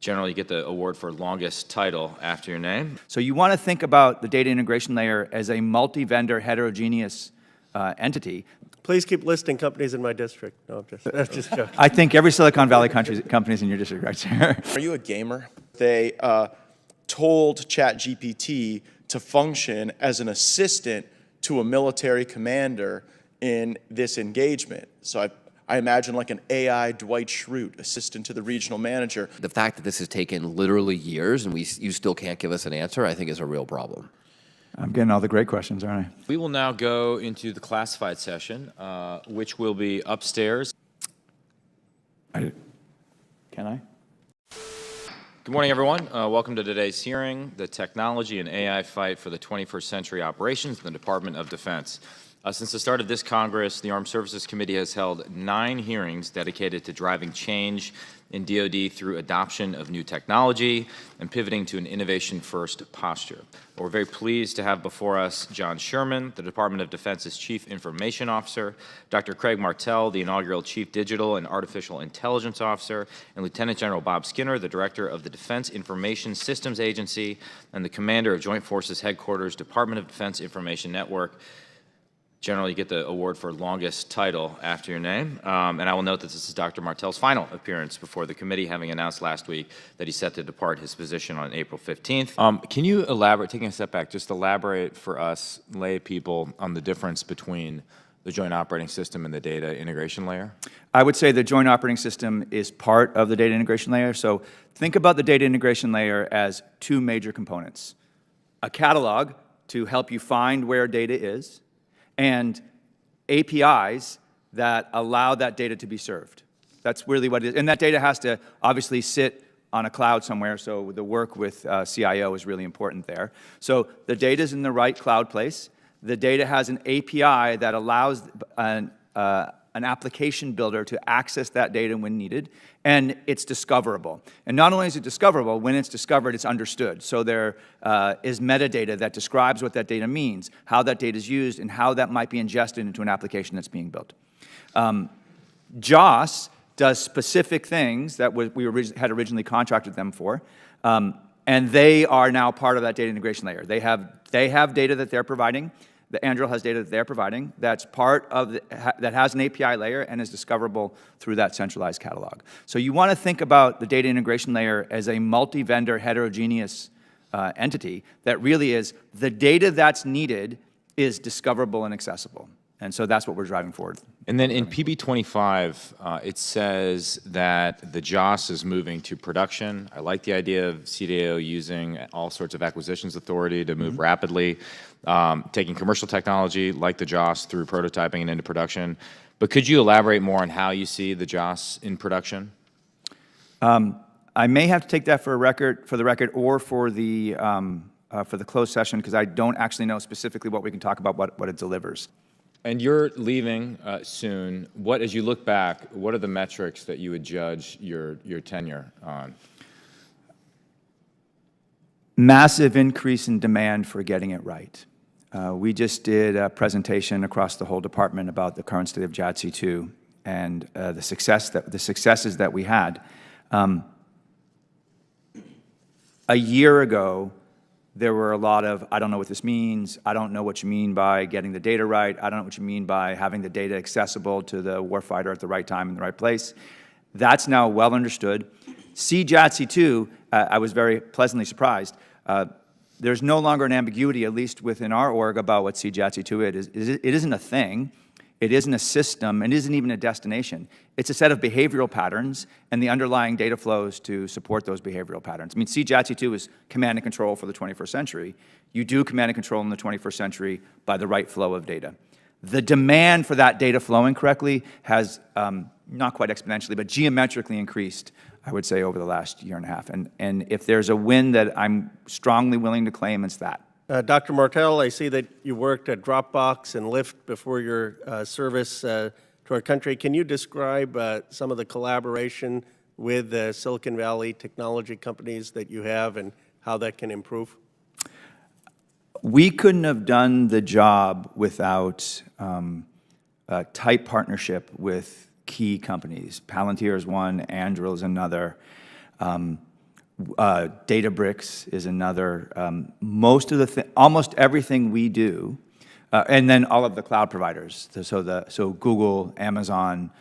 Generally, you get the award for longest title after your name. So you want to think about the data integration layer as a multi-vendor heterogeneous entity. Please keep listing companies in my district. No, I'm just joking. I think every Silicon Valley company's in your district, right, sir? Are you a gamer? They told ChatGPT to function as an assistant to a military commander in this engagement. So I imagine like an AI Dwight Schrute, assistant to the regional manager. The fact that this has taken literally years and you still can't give us an answer, I think is a real problem. I'm getting all the great questions, aren't I? We will now go into the classified session, which will be upstairs. Can I? Good morning, everyone. Welcome to today's hearing, the Technology and AI Fight for the 21st Century Operations in the Department of Defense. Since the start of this Congress, the Armed Services Committee has held 9 hearings dedicated to driving change in DoD through adoption of new technology and pivoting to an innovation-first posture. We're very pleased to have before us John Sherman, the Department of Defense's Chief Information Officer, Dr. Craig Martell, the inaugural Chief Digital and Artificial Intelligence Officer, and Lieutenant General Bob Skinner, the Director of the Defense Information Systems Agency and the Commander of Joint Forces Headquarters, Department of Defense Information Network. Generally, you get the award for longest title after your name. And I will note that this is Dr. Martell's final appearance before the committee, having announced last week that he's set to depart his position on April 15th. Can you elaborate, taking a step back, just elaborate for us lay people on the difference between the joint operating system and the data integration layer? I would say the joint operating system is part of the data integration layer. So think about the data integration layer as 2 major components. A catalog to help you find where data is, and APIs that allow that data to be served. That's really what it is. And that data has to obviously sit on a cloud somewhere, so the work with CIO is really important there. So the data is in the right cloud place. The data has an API that allows an application builder to access that data when needed, and it's discoverable. And not only is it discoverable, when it's discovered, it's understood. So there is metadata that describes what that data means, how that data is used, and how that might be ingested into an application that's being built. JOS does specific things that we had originally contracted them for, and they are now part of that data integration layer. They have data that they're providing. The Anduril has data that they're providing that's part of that has an API layer and is discoverable through that centralized catalog. So you want to think about the data integration layer as a multi-vendor heterogeneous entity that really is the data that's needed is discoverable and accessible. And so that's what we're driving forward. And then in PB25, it says that the JOS is moving to production. I like the idea of CDAO using all sorts of acquisitions authority to move rapidly, taking commercial technology like the JOS through prototyping and into production. But could you elaborate more on how you see the JOS in production? I may have to take that for the record, or for the closed session, because I don't actually know specifically what we can talk about, what it delivers. And you're leaving soon. As you look back, what are the metrics that you would judge your tenure on? Massive increase in demand for getting it right. We just did a presentation across the whole department about the current state of JADC2 and the successes that we had. A year ago, there were a lot of, I don't know what this means, I don't know what you mean by getting the data right, I don't know what you mean by having the data accessible to the warfighter at the right time in the right place. That's now well understood. JADC2, I was very pleasantly surprised. There's no longer an ambiguity, at least within our org, about what JADC2 is. It isn't a thing. It isn't a system. It isn't even a destination. It's a set of behavioral patterns and the underlying data flows to support those behavioral patterns. I mean, JADC2 is command and control for the 21st century. You do command and control in the 21st century by the right flow of data. The demand for that data flowing correctly has, not quite exponentially, but geometrically increased, I would say, over the last year and a half. And if there's a win that I'm strongly willing to claim, it's that. Dr. Martell, I see that you worked at Dropbox and Lyft before your service to our country. Can you describe some of the collaboration with the Silicon Valley technology companies that you have and how that can improve? We couldn't have done the job without a tight partnership with key companies. Palantir is one, Anduril is another. Databricks is another. Almost everything we do, and then all of the cloud providers. So Google, Amazon,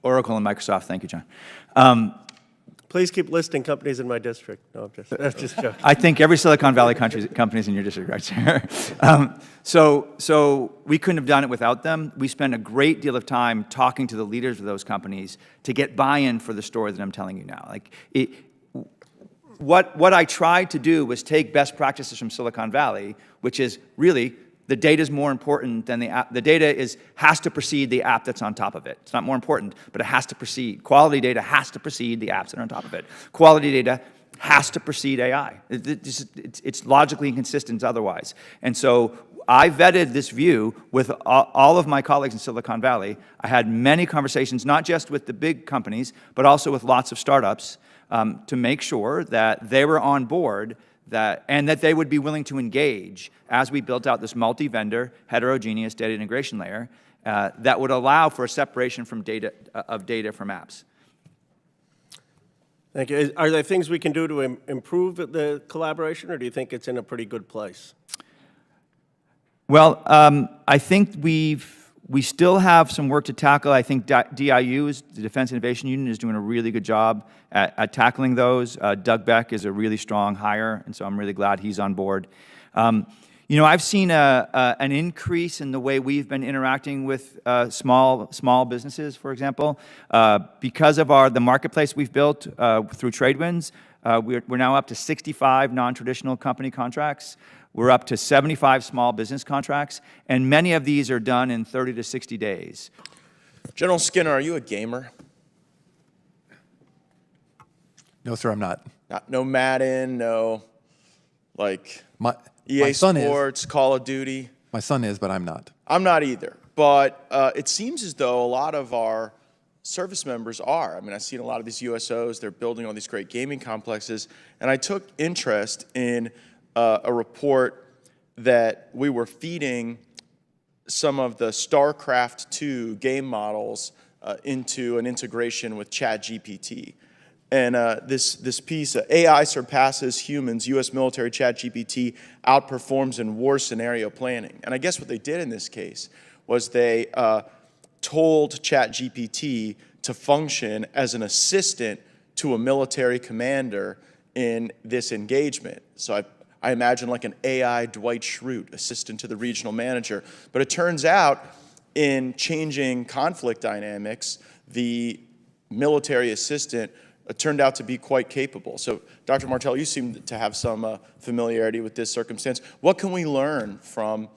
Oracle and Microsoft. Thank you, John. Please keep listing companies in my district. No, I'm just joking. I think every Silicon Valley company's in your district, right, sir? So we couldn't have done it without them. We spend a great deal of time talking to the leaders of those companies to get buy-in for the story that I'm telling you now. What I tried to do was take best practices from Silicon Valley, which is really the data is more important than the app. The data has to precede the app that's on top of it. It's not more important, but it has to precede. Quality data has to precede the apps that are on top of it. Quality data has to precede AI. It's logically inconsistent otherwise. And so I vetted this view with all of my colleagues in Silicon Valley. I had many conversations, not just with the big companies, but also with lots of startups to make sure that they were on board and that they would be willing to engage as we built out this multi-vendor, heterogeneous data integration layer that would allow for a separation from data from apps. Thank you. Are there things we can do to improve the collaboration, or do you think it's in a pretty good place? Well, I think we still have some work to tackle. I think DIU, the Defense Innovation Union, is doing a really good job at tackling those. Doug Beck is a really strong hire, and so I'm really glad he's on board. I've seen an increase in the way we've been interacting with small businesses, for example, because of the marketplace we've built through Tradewinds. We're now up to 65 non-traditional company contracts. We're up to 75 small business contracts, and many of these are done in 30 to 60 days. General Skinner, are you a gamer? No, sir, I'm not. No Madden, no My EA son Sports, Call of Duty. My son is, but I'm not. I'm not either. But it seems as though a lot of our service members are. I mean, I've seen a lot of these USOs. They're building all these great gaming complexes. And I took interest in a report that we were feeding some of the StarCraft 2 game models into an integration with ChatGPT. And this piece, AI surpasses humans, U.S. military ChatGPT outperforms in war scenario planning. And I guess what they did in this case was they told ChatGPT to function as an assistant to a military commander in this engagement. So I imagine like an AI Dwight Schrute, assistant to the regional manager. But it turns out in changing conflict dynamics, the military assistant turned out to be quite capable. So, Dr. Martell, you seem to have some familiarity with this circumstance. What can we learn from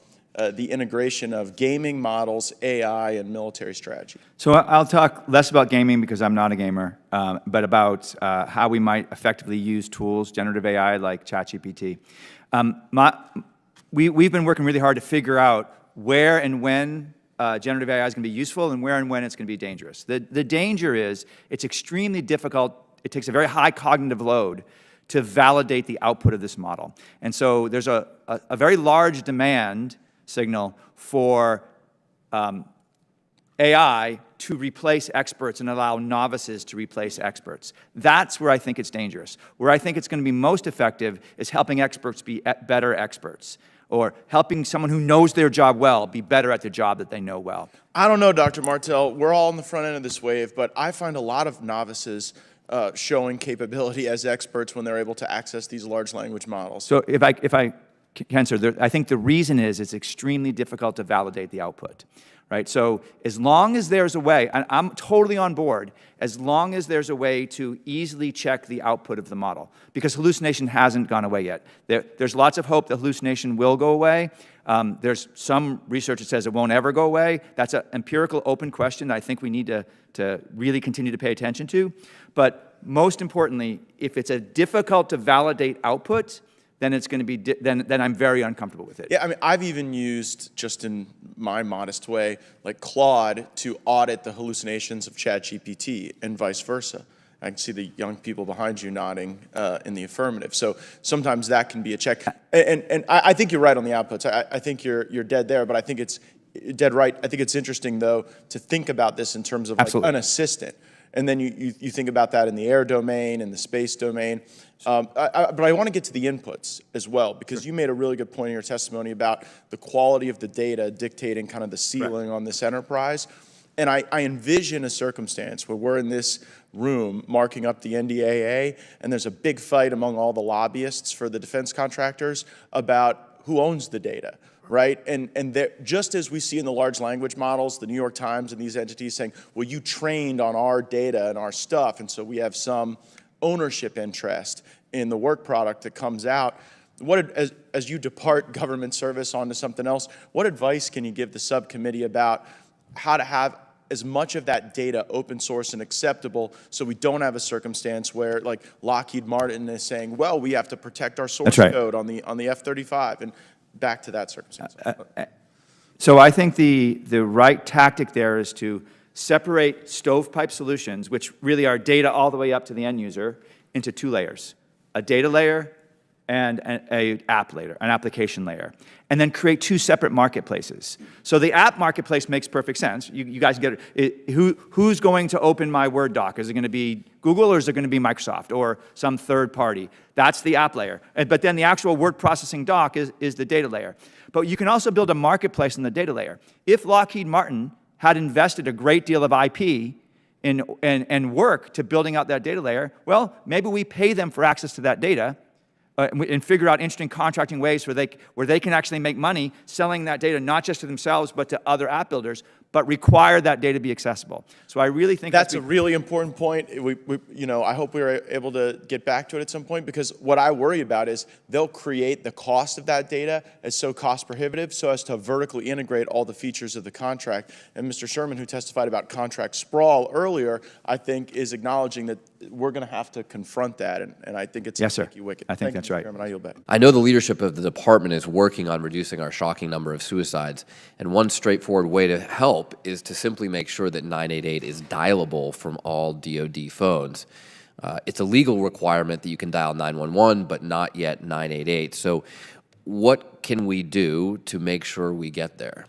the integration of gaming models, AI, and military strategy? So I'll talk less about gaming because I'm not a gamer, but about how we might effectively use tools, generative AI like ChatGPT. We've been working really hard to figure out where and when generative AI is going to be useful and where and when it's going to be dangerous. The danger is it's extremely difficult. It takes a very high cognitive load to validate the output of this model. And so there's a very large demand signal for AI to replace experts and allow novices to replace experts. That's where I think it's dangerous. Where I think it's going to be most effective is helping experts be better experts, or helping someone who knows their job well be better at the job that they know well. I don't know, Dr. Martell. We're all on the front end of this wave, but I find a lot of novices showing capability as experts when they're able to access these large language models. So if I can, sir, I think the reason is it's extremely difficult to validate the output, right? So as long as there's a way, and I'm totally on board, as long as there's a way to easily check the output of the model, because hallucination hasn't gone away yet. There's lots of hope that hallucination will go away. There's some research that says it won't ever go away. That's an empirical open question that I think we need to really continue to pay attention to. But most importantly, if it's a difficult to validate output, then it's going to be, then I'm very uncomfortable with it. Yeah, I mean, I've even used, just in my modest way, like Claude to audit the hallucinations of ChatGPT and vice versa. I can see the young people behind you nodding in the affirmative. So sometimes that can be a check. And I think you're right on the outputs. I think you're dead there, but I think it's dead right. I think it's interesting, though, to think about this in terms of like an assistant. And then you think about that in the air domain and the space domain. But I want to get to the inputs as well, because you made a really good point in your testimony about the quality of the data dictating kind of the ceiling on this enterprise. And I envision a circumstance where we're in this room marking up the NDAA, and there's a big fight among all the lobbyists for the defense contractors about who owns the data, right? And just as we see in the large language models, the New York Times and these entities saying, well, you trained on our data and our stuff, and so we have some ownership interest in the work product that comes out. As you depart government service onto something else, what advice can you give the subcommittee about how to have as much of that data open source and acceptable, so we don't have a circumstance where, like, Lockheed Martin is saying, well, we have to protect our source code on the F-35, and back to that circumstance. So I think the right tactic there is to separate stovepipe solutions, which really are data all the way up to the end user, into two layers: a data layer and an app layer, an application layer, and then create two separate marketplaces. So the app marketplace makes perfect sense. You guys get it. Who's going to open my Word doc? Is it going to be Google, or is it going to be Microsoft or some third party? That's the app layer. But then the actual word processing doc is the data layer. But you can also build a marketplace in the data layer. If Lockheed Martin had invested a great deal of IP and work to building out that data layer, well, maybe we pay them for access to that data, and figure out interesting contracting ways where they can actually make money selling that data, not just to themselves, but to other app builders, but require that data be accessible. So I really think that's a really important point. I hope we were able to get back to it at some point, because what I worry about is they'll create the cost of that data as so cost prohibitive so as to vertically integrate all the features of the contract. And Mr. Sherman, who testified about contract sprawl earlier, I think is acknowledging that we're going to have to confront that, and I think it's yes, sir. sticky wicket. I think that's right. Chairman, I yield back. I know the leadership of the department is working on reducing our shocking number of suicides, and one straightforward way to help is to simply make sure that 988 is dialable from all DoD phones. It's a legal requirement that you can dial 911, but not yet 988. So what can we do to make sure we get there?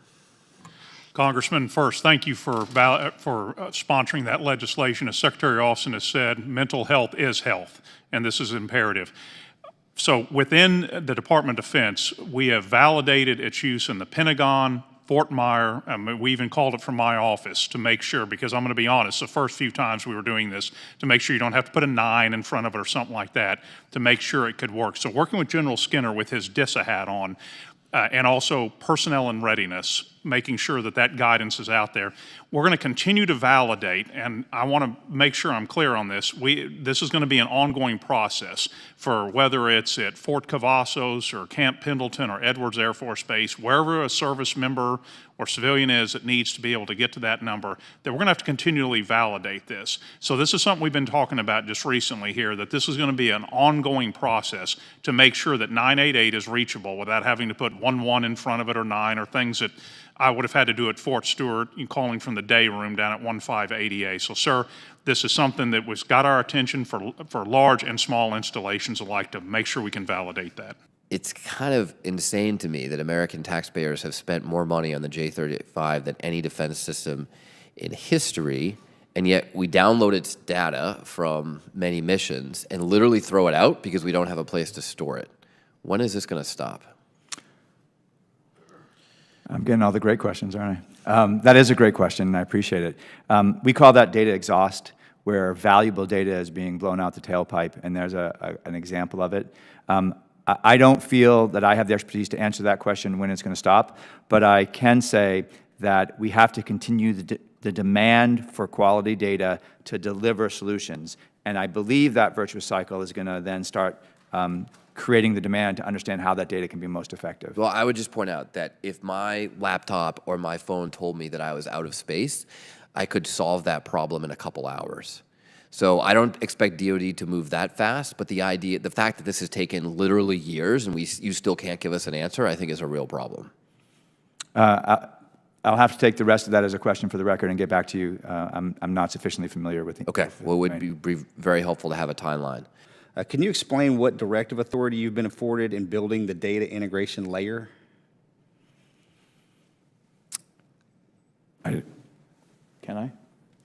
Congressman, first, thank you for sponsoring that legislation. As Secretary Austin has said, mental health is health, and this is imperative. So within the Department of Defense, we have validated its use in the Pentagon, Fort Myer. We even called it from my office to make sure, because I'm going to be honest, the first few times we were doing this, to make sure you don't have to put a 9 in front of it or something like that, to make sure it could work. So working with General Skinner with his DISA hat on, and also personnel and readiness, making sure that that guidance is out there. We're going to continue to validate, and I want to make sure I'm clear on this. This is going to be an ongoing process for whether it's at Fort Cavazos or Camp Pendleton or Edwards Air Force Base, wherever a service member or civilian is that needs to be able to get to that number, that we're going to have to continually validate this. So this is something we've been talking about just recently here, that this is going to be an ongoing process to make sure that 988 is reachable without having to put 11 in front of it or 9 or things that I would have had to do at Fort Stewart, calling from the day room down at 1580A. So, sir, this is something that got our attention for large and small installations alike, to make sure we can validate that. It's kind of insane to me that American taxpayers have spent more money on the J-35 than any defense system in history, and yet we download its data from many missions and literally throw it out because we don't have a place to store it. When is this going to stop? I'm getting all the great questions, aren't I? That is a great question, and I appreciate it. We call that data exhaust, where valuable data is being blown out the tailpipe, and there's an example of it. I don't feel that I have the expertise to answer that question when it's going to stop, but I can say that we have to continue the demand for quality data to deliver solutions, and I believe that virtuous cycle is going to then start creating the demand to understand how that data can be most effective. Well, I would just point out that if my laptop or my phone told me that I was out of space, I could solve that problem in a couple hours. So I don't expect DoD to move that fast, but the fact that this has taken literally years and you still can't give us an answer, I think is a real problem. I'll have to take the rest of that as a question for the record and get back to you. I'm not sufficiently familiar with it. Okay, well, it would be very helpful to have a timeline. Can you explain what directive authority you've been afforded in building the data integration layer? Can I?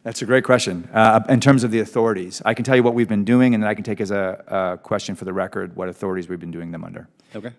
That's a great question. In terms of the authorities, I can tell you what we've been doing, and then I can take as a question for the record what authorities we've been doing them under. Okay.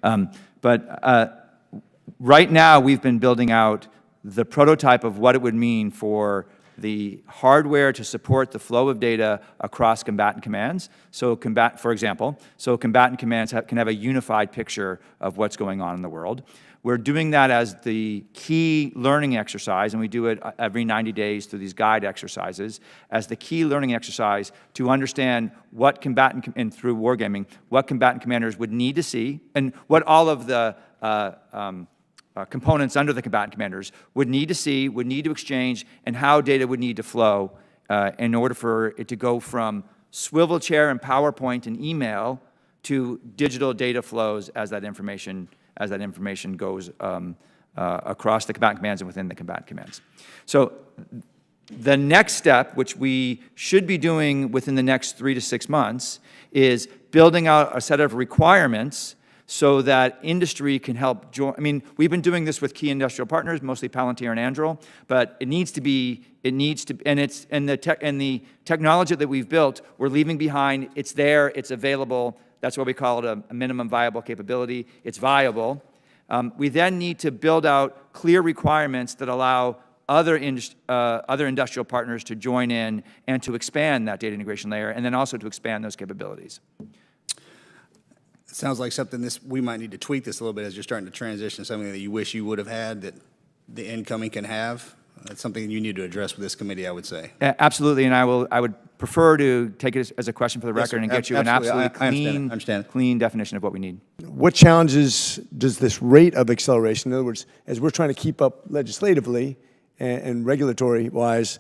Right now, we've been building out the prototype of what it would mean for the hardware to support the flow of data across combatant commands. For example, combatant commands can have a unified picture of what's going on in the world. We're doing that as the key learning exercise, and we do it every 90 days through these guide exercises, as the key learning exercise to understand what combatant, and through wargaming, what combatant commanders would need to see, and what all of the components under the combatant commanders would need to see, would need to exchange, and how data would need to flow in order for it to go from swivel chair and PowerPoint and email to digital data flows as that information goes across the combatant commands and within the combatant commands. So the next step, which we should be doing within the next 3 to 6 months, is building out a set of requirements so that industry can help join. I mean, we've been doing this with key industrial partners, mostly Palantir and Anduril, but and the technology that we've built, we're leaving behind. It's there, it's available. That's why we call it a minimum viable capability. It's viable. We then need to build out clear requirements that allow other industrial partners to join in and to expand that data integration layer, and then also to expand those capabilities. It sounds like something we might need to tweak this a little bit as you're starting to transition to something that you wish you would have had that the incoming can have. That's something you need to address with this committee, I would say. Absolutely, and I would prefer to take it as a question for the record and get you an absolutely clean definition of what we need. What challenges does this rate of acceleration, in other words, as we're trying to keep up legislatively and regulatory-wise,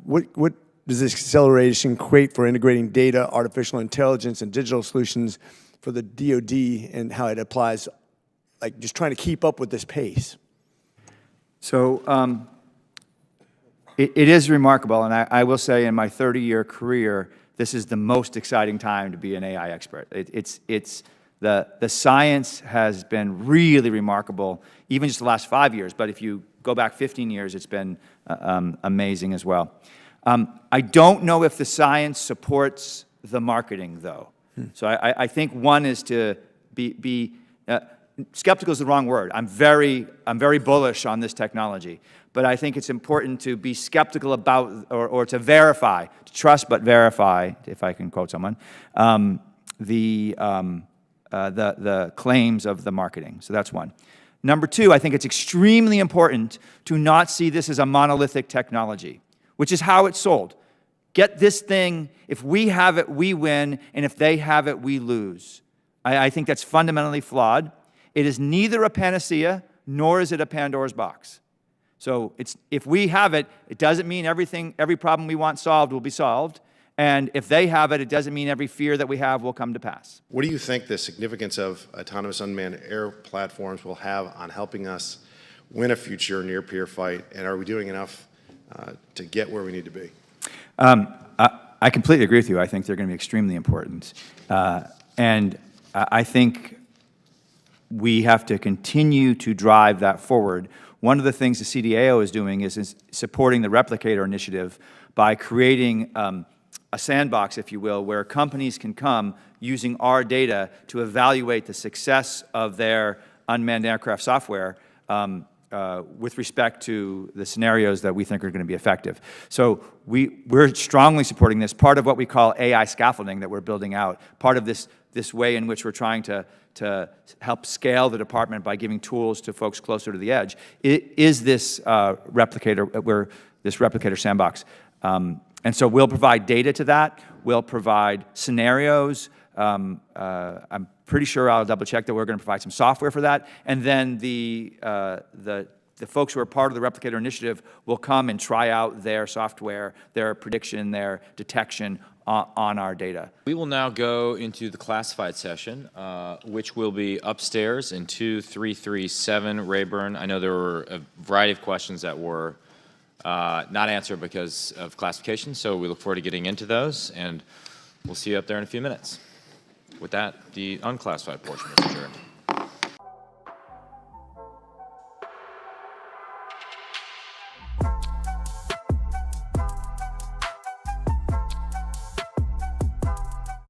what does this acceleration create for integrating data, artificial intelligence, and digital solutions for the DoD, and how it applies, like just trying to keep up with this pace? So it is remarkable, and I will say in my 30-year career, this is the most exciting time to be an AI expert. The science has been really remarkable, even just the last 5 years, but if you go back 15 years, it's been amazing as well. I don't know if the science supports the marketing, though. So I think one is to be skeptical is the wrong word. I'm very bullish on this technology, but I think it's important to be skeptical about, or to verify, to trust but verify, if I can quote someone, the claims of the marketing. So that's one. Number two, I think it's extremely important to not see this as a monolithic technology, which is how it's sold. Get this thing, if we have it, we win, and if they have it, we lose. I think that's fundamentally flawed. It is neither a panacea, nor is it a Pandora's box. So if we have it, it doesn't mean every problem we want solved will be solved. And if they have it, it doesn't mean every fear that we have will come to pass. What do you think the significance of autonomous unmanned air platforms will have on helping us win a future near-peer fight? And are we doing enough to get where we need to be? I completely agree with you. I think they're going to be extremely important. And I think we have to continue to drive that forward. One of the things the CDAO is doing is supporting the Replicator initiative by creating a sandbox, if you will, where companies can come using our data to evaluate the success of their unmanned aircraft software with respect to the scenarios that we think are going to be effective. So we're strongly supporting this. Part of what we call AI scaffolding that we're building out, part of this way in which we're trying to help scale the department by giving tools to folks closer to the edge, is this replicator sandbox. And so we'll provide data to that. We'll provide scenarios. I'm pretty sure I'll double check that we're going to provide some software for that. And then the folks who are part of the Replicator initiative will come and try out their software, their prediction, their detection on our data. We will now go into the classified session, which will be upstairs in 2337 Rayburn. I know there were a variety of questions that were not answered because of classification, so we look forward to getting into those, and we'll see you up there in a few minutes. With that, the unclassified portion is adjourned.